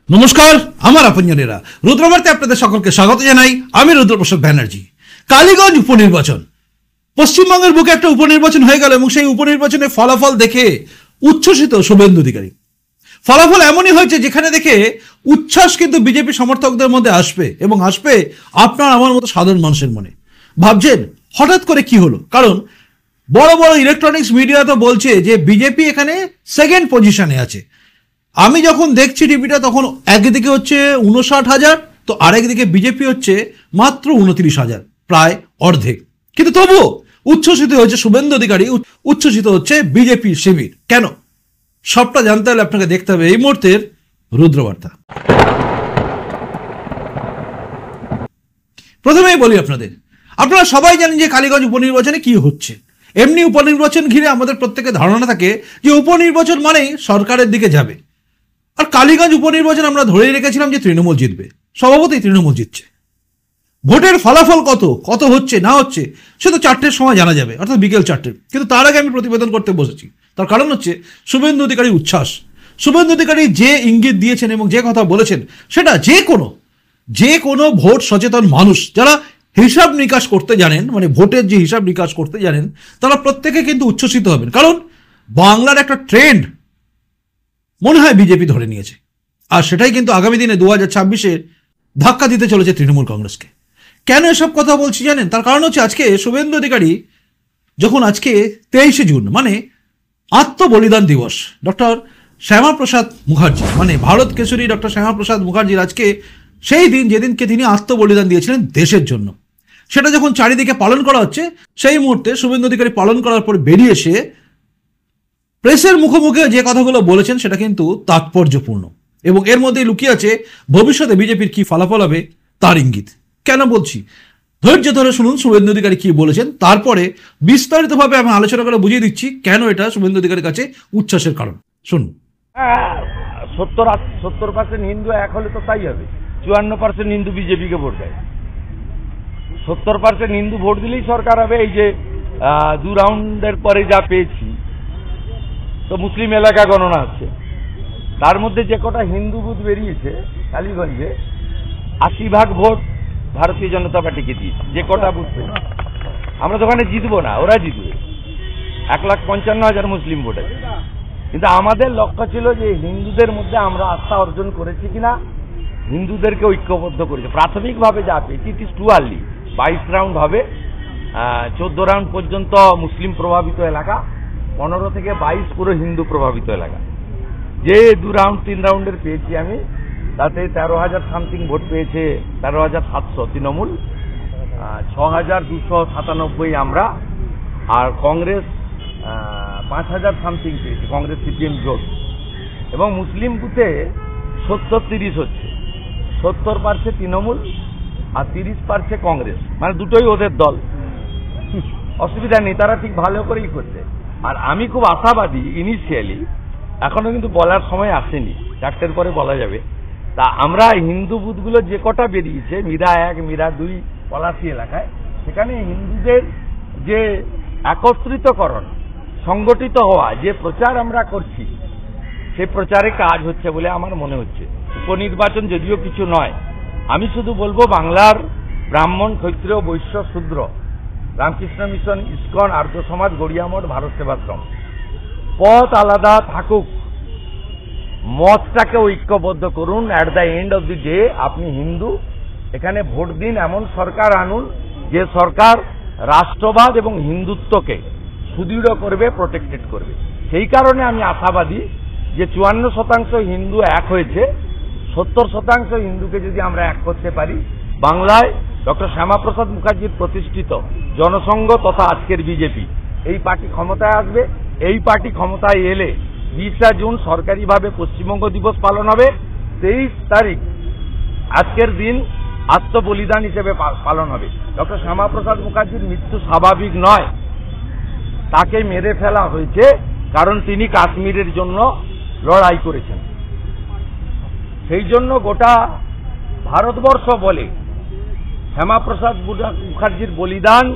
নমস্কার, আমার আপনজনেরা, রুদ্রবার্তে আপনাদের সকলকে স্বাগত জানাই। আমি রুদ্রপ্রসাদ ব্যানার্জি। কালীগঞ্জ উপনির্বাচন, পশ্চিমবঙ্গের বুকে একটা উপনির্বাচন হয়ে গেল এবং সেই উপনির্বাচনের ফলাফল দেখে উচ্ছ্বসিত শুভেন্দু অধিকারী। ফলাফল এমনই হয়েছে যেখানে দেখে উচ্ছ্বাস কিন্তু বিজেপি সমর্থকদের মধ্যে আসবে এবং আসবে আপনার আমার মতো সাধারণ মানুষের মনে। ভাবছেন হঠাৎ করে কি হলো? কারণ বড় বড় ইলেকট্রনিক্স মিডিয়া তো বলছে যে বিজেপি এখানে সেকেন্ড পজিশনে আছে। আমি যখন দেখছি টিভিটা তখন একদিকে হচ্ছে 59,000, তো আরেকদিকে বিজেপি হচ্ছে মাত্র 29,000, প্রায় অর্ধেক। কিন্তু তবুও উচ্ছ্বসিত হচ্ছে শুভেন্দু অধিকারী, উচ্ছ্বসিত হচ্ছে বিজেপি শিবির। কেন? সবটা জানতে হলে আপনাকে দেখতে হবে এই মুহূর্তের রুদ্রবার্তা। প্রথমেই বলি আপনারা সবাই জানেন যে কালীগঞ্জ উপনির্বাচনে কি হচ্ছে। এমনি উপনির্বাচন ঘিরে আমাদের প্রত্যেকের ধারণা থাকে যে উপনির্বাচন মানেই সরকারের দিকে যাবে। আর কালীগঞ্জ উপনির্বাচন আমরা ধরেই রেখেছিলাম যে তৃণমূল জিতবে, স্বভাবতই তৃণমূল জিতছে। ভোটের ফলাফল কত হচ্ছে না হচ্ছে সে তো 4টের সময় জানা যাবে, অর্থাৎ বিকেল 4টের। কিন্তু তার আগে আমি প্রতিবেদন করতে বসেছি, তার কারণ হচ্ছে শুভেন্দু অধিকারী উচ্ছ্বাস। শুভেন্দু অধিকারী যে ইঙ্গিত দিয়েছেন এবং যে কথা বলেছেন সেটা যে কোনো ভোট সচেতন মানুষ যারা হিসাব নিকাশ করতে জানেন, মানে ভোটের যে হিসাব নিকাশ করতে জানেন, তারা প্রত্যেকে কিন্তু উচ্ছ্বসিত হবেন। কারণ বাংলার একটা ট্রেন্ড মনে হয় বিজেপি ধরে নিয়েছে, আর সেটাই কিন্তু আগামী দিনে 2026-এ ধাক্কা দিতে চলেছে তৃণমূল কংগ্রেসকে। কেন এসব কথা বলছি জানেন? তার কারণ হচ্ছে আজকে শুভেন্দু অধিকারী যখন আজকে 23শে জুন মানে আত্মবলিদান দিবস, ডক্টর শ্যামাপ্রসাদ মুখার্জি মানে ভারত কেশরী ডক্টর শ্যামাপ্রসাদ মুখার্জির আজকে সেই দিন যেদিনকে তিনি আত্মবলিদান দিয়েছিলেন দেশের জন্য, সেটা যখন চারিদিকে পালন করা হচ্ছে, সেই মুহূর্তে শুভেন্দু অধিকারী পালন করার পর বেরিয়ে এসে প্রেসের মুখোমুখি যে কথাগুলো বলেছেন সেটা কিন্তু তাৎপর্যপূর্ণ এবং এর মধ্যেই লুকিয়ে আছে ভবিষ্যতে বিজেপির কি ফলাফল হবে তার ইঙ্গিত। কেন বলছি? ধৈর্য ধরে শুনুন শুভেন্দু অধিকারী কি বলেছেন, তারপরে বিস্তারিতভাবে আমি আলোচনা করে বুঝিয়ে দিচ্ছি কেন এটা শুভেন্দু অধিকারীর কাছে উচ্ছ্বাসের কারণ। শুনুন। 70% হিন্দু এক হলে তো তাই হবে। 54% হিন্দু বিজেপিকে ভোট দেয়। 70% হিন্দু ভোট দিলেই সরকার হবে। এই যে 2 রাউন্ডের পরে যা পেয়েছি, তো মুসলিম এলাকা গণনা আছে, তার মধ্যে যে কটা হিন্দু বুথ বেরিয়েছে কালীগঞ্জে 80% ভোট ভারতীয় জনতা পার্টিকে দিয়েছে। যে কটা বুথ পেয়েছে, আমরা তো ওখানে জিতবো না, ওরা জিতবে। 1,55,000 মুসলিম ভোট আছে। কিন্তু আমাদের লক্ষ্য ছিল যে হিন্দুদের মধ্যে আমরা আস্থা অর্জন করেছি কিনা, হিন্দুদেরকে ঐক্যবদ্ধ করেছে। প্রাথমিকভাবে যা পেয়েছি, it is too early. 22 round হবে, 14 রাউন্ড পর্যন্ত মুসলিম প্রভাবিত এলাকা, 15 থেকে 22 পুরো হিন্দু প্রভাবিত এলাকা। যে 2 রাউন্ড 3 রাউন্ডের পেয়েছি আমি, তাতে 13,000 সামথিং ভোট পেয়েছে, 13,700 তৃণমূল, 6,297 আমরা, আর কংগ্রেস 5,000 সামথিং পেয়েছে, কংগ্রেস সিপিএম জোট। এবং মুসলিম বুথে 70-30 হচ্ছে, 70% তৃণমূল আর 30% কংগ্রেস, মানে দুটোই ওদের দল। অসুবিধা নেই, তারা ঠিক ভালো করেই করছে। আর আমি খুব আশাবাদী ইনিশিয়ালি, এখনো কিন্তু বলার সময় আসেনি, 4টের পরে বলা যাবে। তা আমরা হিন্দু বুথগুলো যে কটা বেরিয়েছে, মীরা 1, মীরা 2, পলাশী এলাকায়, সেখানে হিন্দুদের যে একত্রিতকরণ, সংগঠিত হওয়া, যে প্রচার আমরা করছি, সে প্রচারে কাজ হচ্ছে বলে আমার মনে হচ্ছে। উপনির্বাচন যদিও কিছু নয়, আমি শুধু বলবো বাংলার ব্রাহ্মণ, ক্ষত্রিয়, বৈশ্য, শূদ্র, রামকৃষ্ণ মিশন, ইসকন, আর্য সমাজ, গড়িয়া মঠ, ভারত সেবাশ্রম, পথ আলাদা থাকুক, মতটাকে ঐক্যবদ্ধ করুন। At the end of the day আপনি হিন্দু, এখানে ভোট দিন, এমন সরকার আনুন যে সরকার রাষ্ট্রবাদ এবং হিন্দুত্বকে সুদৃঢ় করবে, প্রোটেক্টেড করবে। সেই কারণে আমি আশাবাদী যে 54% হিন্দু এক হয়েছে, 70% হিন্দুকে যদি আমরা এক করতে পারি, বাংলায় ডক্টর শ্যামাপ্রসাদ মুখার্জির প্রতিষ্ঠিত জনসংঘ তথা আজকের বিজেপি, এই পার্টি ক্ষমতায় আসবে। এই পার্টি ক্ষমতায় এলে 20 জুন সরকারিভাবে পশ্চিমবঙ্গ দিবস পালন হবে। 23 তারিখ আজকের দিন আত্মবলিদান হিসেবে পালন হবে। ডক্টর শ্যামাপ্রসাদ মুখার্জির মৃত্যু স্বাভাবিক নয়, তাকে মেরে ফেলা হয়েছে কারণ তিনি কাশ্মীরের জন্য লড়াই করেছেন। সেই জন্য গোটা ভারতবর্ষ বলে শ্যামাপ্রসাদ মুখার্জির বলিদান,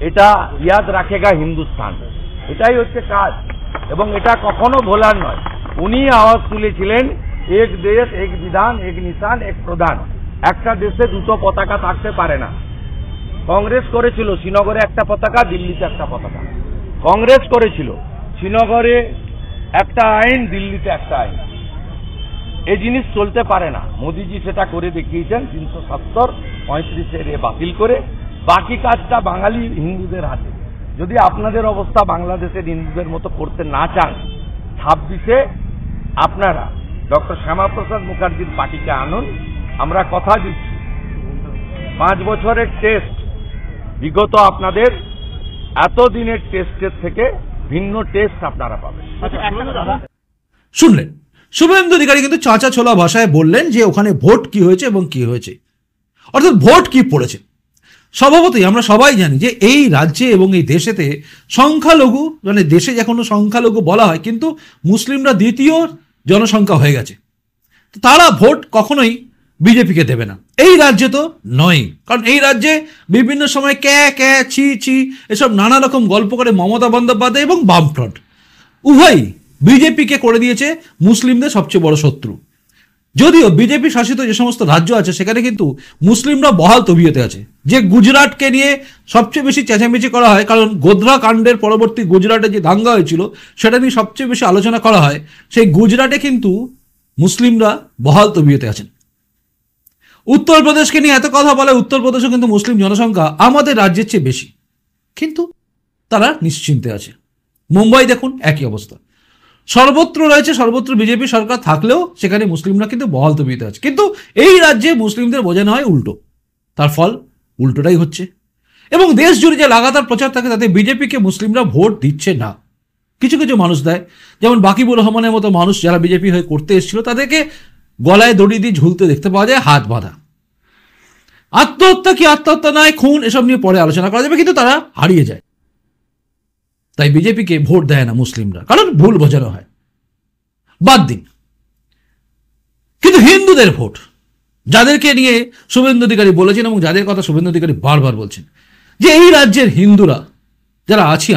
এটা ইয়াদ রাখেগা হিন্দুস্তান। এটাই হচ্ছে কাজ এবং এটা কখনো ভোলার নয়। উনি আওয়াজ তুলেছিলেন এক দেশ এক বিধান এক নিশান এক প্রধান। একটা দেশে দুটো পতাকা থাকতে পারে না। কংগ্রেস করেছিল শ্রীনগরে একটা পতাকা, দিল্লিতে একটা পতাকা। কংগ্রেস করেছিল শ্রীনগরে একটা আইন, দিল্লিতে একটা আইন। এই জিনিস চলতে পারে না। মোদিজি সেটা করে দেখিয়েছেন 370, 35-এর বাতিল করে। বাকি কাজটা বাঙালি হিন্দুদের হাতে। যদি আপনাদের অবস্থা বাংলাদেশের হিন্দুদের মতো করতে না চান, 26-এ আপনারা ডক্টর শ্যামাপ্রসাদ মুখার্জির পার্টিকে আনুন। আমরা কথা দিচ্ছি 5 বছরের টেস্ট, বিগত আপনাদের এতদিনের টেস্টের থেকে ভিন্ন টেস্ট আপনারা পাবেন। শুনলেন, শুভেন্দু অধিকারী কিন্তু চাঁচা ছোলা ভাষায় বললেন যে ওখানে ভোট কি হয়েছে এবং কি হয়েছে, অর্থাৎ ভোট কি পড়েছে। স্বভাবতই আমরা সবাই জানি যে এই রাজ্যে এবং এই দেশেতে সংখ্যালঘু, মানে দেশে যখন সংখ্যালঘু বলা হয়, কিন্তু মুসলিমরা দ্বিতীয় জনসংখ্যা হয়ে গেছে। তারা ভোট কখনোই বিজেপিকে দেবে না। এই রাজ্যে তো নয়, কারণ এই রাজ্যে বিভিন্ন সময় ক্যা ছি ছি এসব নানা রকম গল্প করে মমতা বন্দ্যোপাধ্যায় এবং বামফ্রন্ট উভয়ই বিজেপিকে করে দিয়েছে মুসলিমদের সবচেয়ে বড় শত্রু। যদিও বিজেপি শাসিত যে সমস্ত রাজ্য আছে সেখানে কিন্তু মুসলিমরা বহাল তবিয়তে আছে। যে গুজরাটকে নিয়ে সবচেয়ে বেশি চেঁচামেচি করা হয়, কারণ গোধরা কাণ্ডের পরবর্তী গুজরাটে যে দাঙ্গা হয়েছিল সেটা নিয়ে সবচেয়ে বেশি আলোচনা করা হয়, সেই গুজরাটে কিন্তু মুসলিমরা বহাল তবিয়তে আছেন। উত্তরপ্রদেশকে নিয়ে এত কথা বলে, উত্তরপ্রদেশও কিন্তু মুসলিম জনসংখ্যা আমাদের রাজ্যের চেয়ে বেশি, কিন্তু তারা নিশ্চিন্তে আছে। মুম্বাই দেখুন একই অবস্থা, সর্বত্র রয়েছে, সর্বত্র বিজেপি সরকার থাকলেও সেখানে মুসলিমরা কিন্তু বহাল তবিয়তে আছে। কিন্তু এই রাজ্যে মুসলিমদের বোঝানো হয় উল্টো, তার ফল উল্টোটাই হচ্ছে। এবং দেশ জুড়ে যে লাগাতার প্রচার থাকে তাতে বিজেপিকে মুসলিমরা ভোট দিচ্ছে না। কিছু কিছু মানুষ দেয়, যেমন বাকিবুর রহমানের মতো মানুষ যারা বিজেপি হয়ে করতে এসেছিল তাদেরকে গলায় দড়ি দিয়ে ঝুলতে দেখতে পাওয়া যায়, হাত বাঁধা। আত্মহত্যা কি আত্মহত্যা নয়, খুন, এসব নিয়ে পরে আলোচনা করা যাবে, কিন্তু তারা হারিয়ে যায়। তাই বিজেপিকে ভোট দেয় না মুসলিমরা, কারণ ভুল বোঝানো হয়। বাদ দিন, কিন্তু হিন্দুদের ভোট, যাদেরকে নিয়ে শুভেন্দু অধিকারী বলেছেন এবং যাদের কথা শুভেন্দু অধিকারী বারবার বলছেন, যে এই রাজ্যের হিন্দুরা যারা আছি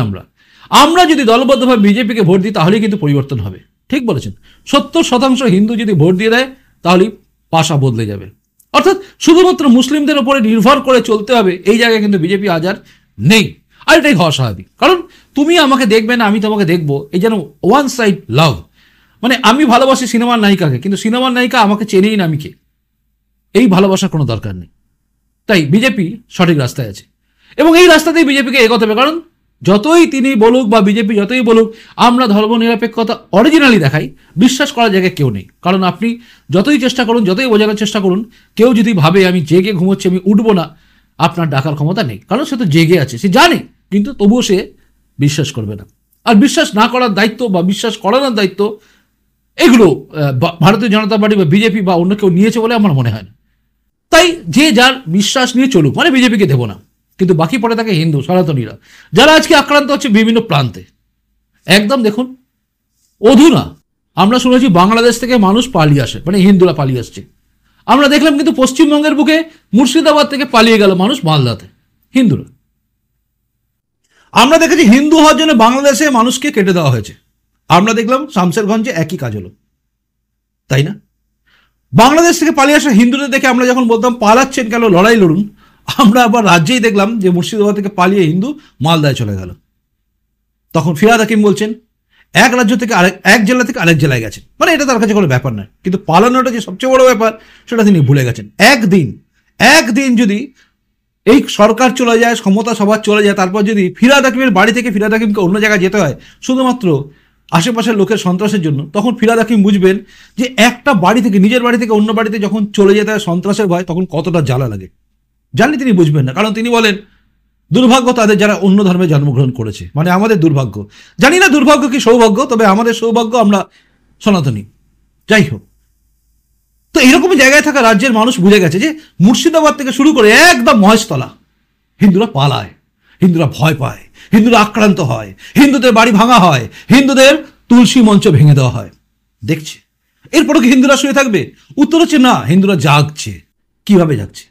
আমরা যদি দলবদ্ধভাবে বিজেপিকে ভোট দিই তাহলেই কিন্তু পরিবর্তন হবে। ঠিক বলেছেন, 70% হিন্দু যদি ভোট দিয়ে দেয় তাহলেই পাশা বদলে যাবে। অর্থাৎ শুধুমাত্র মুসলিমদের উপরে নির্ভর করে চলতে হবে, এই জায়গায় কিন্তু বিজেপি আজ আর নেই। আর এটাই হওয়া স্বাভাবিক, কারণ তুমি আমাকে দেখবে না, আমি তোমাকে দেখবো, এই যেন ওয়ান সাইড লাভ। মানে আমি ভালোবাসি সিনেমার নায়িকাকে, কিন্তু সিনেমার নায়িকা আমাকে চেনেই না আমি কে। এই ভালোবাসার কোনো দরকার নেই। তাই বিজেপি সঠিক রাস্তায় আছে এবং এই রাস্তাতেই বিজেপিকে এগোতে হবে। কারণ যতই তিনি বলুক বা বিজেপি যতই বলুক আমরা ধর্মনিরপেক্ষতা অরিজিনালি দেখাই, বিশ্বাস করার জায়গায় কেউ নেই। কারণ আপনি যতই চেষ্টা করুন, যতই বোঝানোর চেষ্টা করুন, কেউ যদি ভাবে আমি জেগে ঘুমোচ্ছি, আমি উঠবো না, আপনার ডাকার ক্ষমতা নেই। কারণ সে তো জেগে আছে, সে জানে, কিন্তু তবুও সে বিশ্বাস করবে না। আর বিশ্বাস না করার দায়িত্ব বা বিশ্বাস করানোর দায়িত্ব এগুলো ভারতীয় জনতা পার্টি বা বিজেপি বা অন্য কেউ নিয়েছে বলে আমার মনে হয় না। তাই যে যার বিশ্বাস নিয়ে চলুক, মানে বিজেপিকে দেবো না, কিন্তু বাকি পড়ে থাকে হিন্দু সনাতনীরা, যারা আজকে আক্রান্ত হচ্ছে বিভিন্ন প্রান্তে। একদম দেখুন, অধুনা আমরা শুনেছি বাংলাদেশ থেকে মানুষ পালিয়ে আসে, মানে হিন্দুরা পালিয়ে আসছে। আমরা দেখলাম কিন্তু পশ্চিমবঙ্গের বুকে মুর্শিদাবাদ থেকে পালিয়ে গেল মানুষ মালদাতে, হিন্দুরা। আমরা দেখেছি হিন্দু হওয়ার জন্য বাংলাদেশে মানুষকে কেটে দেওয়া হয়েছে। আমরা দেখলাম শামশেরগঞ্জে একই কাজ হলো, তাই না? বাংলাদেশ থেকে পালিয়ে আসা হিন্দুদের দেখে আমরা যখন বলতাম পালাচ্ছেন কেন, লড়াই লড়ুন, আমরা আবার রাজ্যেই দেখলাম যে মুর্শিদাবাদ থেকে পালিয়ে হিন্দু মালদায় চলে গেল। তখন ফিরহাদ হাকিম বলছেন এক রাজ্য থেকে এক জেলা থেকে আরেক জেলায় গেছেন, মানে এটা তার কাছে কোনো ব্যাপার নয়। কিন্তু পালানোটা যে সবচেয়ে বড় ব্যাপার সেটা তিনি ভুলে গেছেন। একদিন যদি এই সরকার চলে যায়, ক্ষমতা সবার চলে যায়, তারপর যদি ফিরহাদ হাকিমের বাড়ি থেকে ফিরহাদ হাকিমকে অন্য জায়গায় যেতে হয় শুধুমাত্র আশেপাশের লোকের সন্ত্রাসের জন্য, তখন ফিরহাদ হাকিম বুঝবেন যে একটা বাড়ি থেকে, নিজের বাড়ি থেকে অন্য বাড়িতে যখন চলে যেতে হয় সন্ত্রাসের ভয়, তখন কতটা জ্বালা লাগে। জানলে তিনি বুঝবেন না, কারণ তিনি বলেন দুর্ভাগ্য তাদের যারা অন্য ধর্মে জন্মগ্রহণ করেছে, মানে আমাদের দুর্ভাগ্য। জানি না দুর্ভাগ্য কি সৌভাগ্য, তবে আমাদের সৌভাগ্য আমরা সনাতনী। যাই হোক, তো এইরকমই জায়গায় থাকা রাজ্যের মানুষ বুঝে গেছে যে মুর্শিদাবাদ থেকে শুরু করে একদম মহেশতলা হিন্দুরা পালায়, হিন্দুরা ভয় পায়, হিন্দুরা আক্রান্ত হয়, হিন্দুদের বাড়ি ভাঙা হয়, হিন্দুদের তুলসী মঞ্চ ভেঙে দেওয়া হয়। দেখছে, এরপরও কি হিন্দুরা শুয়ে থাকবে? উত্তর হচ্ছে না, হিন্দুরা জাগছে। কিভাবে জাগছে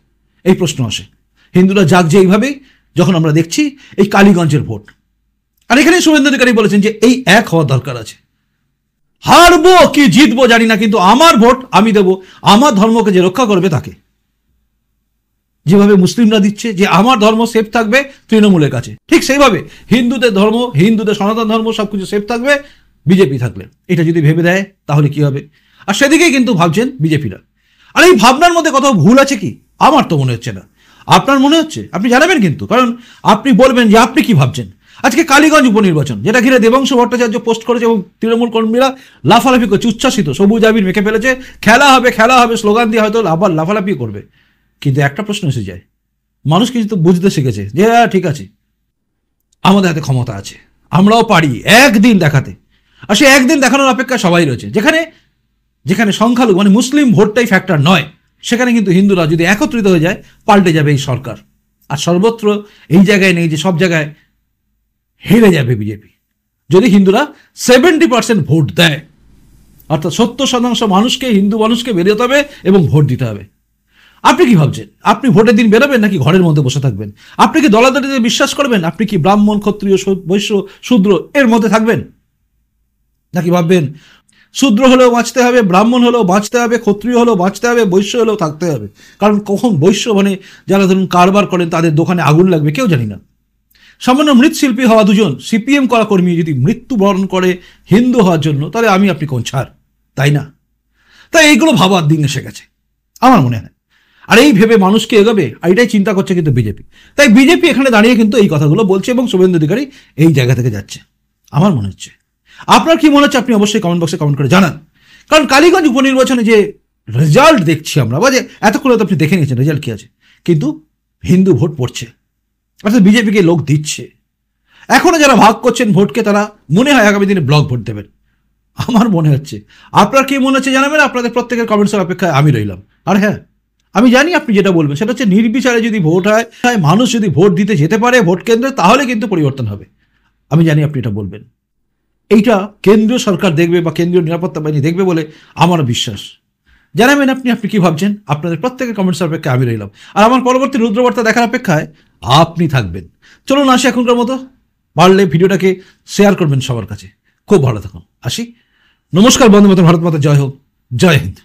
এই প্রশ্ন আসে। হিন্দুরা জাগছে এইভাবেই, যখন আমরা দেখছি এই কালীগঞ্জের ভোট। আর এখানে শুভেন্দু অধিকারী বলেছেন যে এই এক হওয়ার দরকার আছে। হারবো কি জিতবো জানি না, কিন্তু আমার ভোট আমি দেবো আমার ধর্মকে যে রক্ষা করবে তাকে। যেভাবে মুসলিমরা দিচ্ছে যে আমার ধর্ম সেফ থাকবে তৃণমূলের কাছে, ঠিক সেইভাবে হিন্দুদের ধর্ম, হিন্দুদের সনাতন ধর্ম সবকিছু সেফ থাকবে বিজেপি থাকলে। এটা যদি ভেবে দেয় তাহলে কি হবে? আর সেদিকেই কিন্তু ভাবছেন বিজেপিরা। আর এই ভাবনার মধ্যে কোথাও ভুল আছে কি? আমার তো মনে হচ্ছে না। আপনার মনে হচ্ছে? আপনি জানাবেন কিন্তু, কারণ আপনি বলবেন যে আপনি কি ভাবছেন। আজকে কালীগঞ্জ উপনির্বাচন, যেটা ঘিরে দেবাংশু ভট্টাচার্য পোস্ট করেছে এবং তৃণমূল কর্মীরা লাফালাফি করছে, উচ্ছ্বাসিত, সবুজ আবির মেখে ফেলেছে, খেলা হবে খেলা হবে স্লোগান দিয়ে হয়তো আবার লাফালাফি করবে। কিন্তু একটা প্রশ্ন এসে যায়, মানুষ কিন্তু বুঝতে শিখেছে যে হ্যাঁ ঠিক আছে, আমাদের হাতে ক্ষমতা আছে, আমরাও পারি একদিন দেখাতে। আর সে একদিন দেখানোর অপেক্ষা সবাই রয়েছে। যেখানে যেখানে সংখ্যালঘু মানে মুসলিম ভোটটাই ফ্যাক্টর নয়, সেখানে কিন্তু হিন্দুরা যদি একত্রিত হয়ে যায় পাল্টে যাবে এই সরকার। আর সর্বত্র এই জায়গায় নেই যে সব জায়গায় হেরে যাবে বিজেপি। যদি হিন্দুরা 70% ভোট দেয়, অর্থাৎ 70% মানুষকে, হিন্দু মানুষকে বেরোতে হবে এবং ভোট দিতে হবে। আপনি কি ভাবছেন? আপনি ভোটের দিন বেরোবেন নাকি ঘরের মধ্যে বসে থাকবেন? আপনি কি দলাদলিতে বিশ্বাস করবেন? আপনি কি ব্রাহ্মণ, ক্ষত্রিয়, বৈশ্য, শূদ্র এর মধ্যে থাকবেন? নাকি ভাববেন শূদ্র হলেও বাঁচতে হবে, ব্রাহ্মণ হলেও বাঁচতে হবে, ক্ষত্রিয় হলেও বাঁচতে হবে, বৈশ্য হলেও থাকতে হবে? কারণ কখন বৈশ্য মানে যারা ধরুন কারবার করেন তাদের দোকানে আগুন লাগবে কেউ জানি না। সামান্য মৃৎশিল্পী হওয়া দুজন সিপিএম করা কর্মী যদি মৃত্যুবরণ করে হিন্দু হওয়ার জন্য, তাহলে আমি আপনি কোন ছাড়, তাই না? তাই এইগুলো ভাবার দিন এসে গেছে আমার মনে হয়। আর এই ভেবে মানুষকে এগোবে এইটাই চিন্তা করছে কিন্তু বিজেপি। তাই বিজেপি এখানে দাঁড়িয়ে কিন্তু এই কথাগুলো বলছে এবং শুভেন্দু অধিকারী এই জায়গা থেকে যাচ্ছে আমার মনে হচ্ছে। আপনার কি মনে হচ্ছে আপনি অবশ্যই কমেন্ট বক্সে কমেন্ট করে জানান। কারণ কালীগঞ্জ উপনির্বাচনে যে রেজাল্ট দেখছি আমরা, বা যে এতক্ষণ তো আপনি দেখে নিয়েছেন রেজাল্ট কি আছে, কিন্তু হিন্দু ভোট পড়ছে, অর্থাৎ বিজেপিকে লোক দিচ্ছে। এখনো যারা ভাগ করছেন ভোটকে, তারা মনে হয় আগামী দিনে ব্লক ভোট দেবেন আমার মনে হচ্ছে। আপনার কি মনে হচ্ছে জানাবেন। আপনাদের প্রত্যেকের কমেন্টসের অপেক্ষায় আমি রইলাম। আর হ্যাঁ, আমি জানি আপনি যেটা বলবেন সেটা হচ্ছে নির্বিচারে যদি ভোট হয়, মানুষ যদি ভোট দিতে যেতে পারে ভোট কেন্দ্রে, তাহলে কিন্তু পরিবর্তন হবে। আমি জানি আপনি এটা বলবেন। এইটা কেন্দ্রীয় সরকার দেখবে বা কেন্দ্রীয় নিরাপত্তা বাহিনী দেখবে বলে আমার বিশ্বাস। জানাবেন আপনি কি ভাবছেন। আপনাদের প্রত্যেকের কমেন্টসের অপেক্ষায় আমি রইলাম। আর আমার পরবর্তী রুদ্রবার্তা দেখার অপেক্ষায় আপনি থাকবেন। চলুন আসি এখনকার মতো। পারলে ভিডিওটাকে শেয়ার করবেন সবার কাছে। খুব ভালো থাকুন। আসি। নমস্কার বন্ধু মাতা, ভারত মাতা জয় হোক, জয় হিন্দ।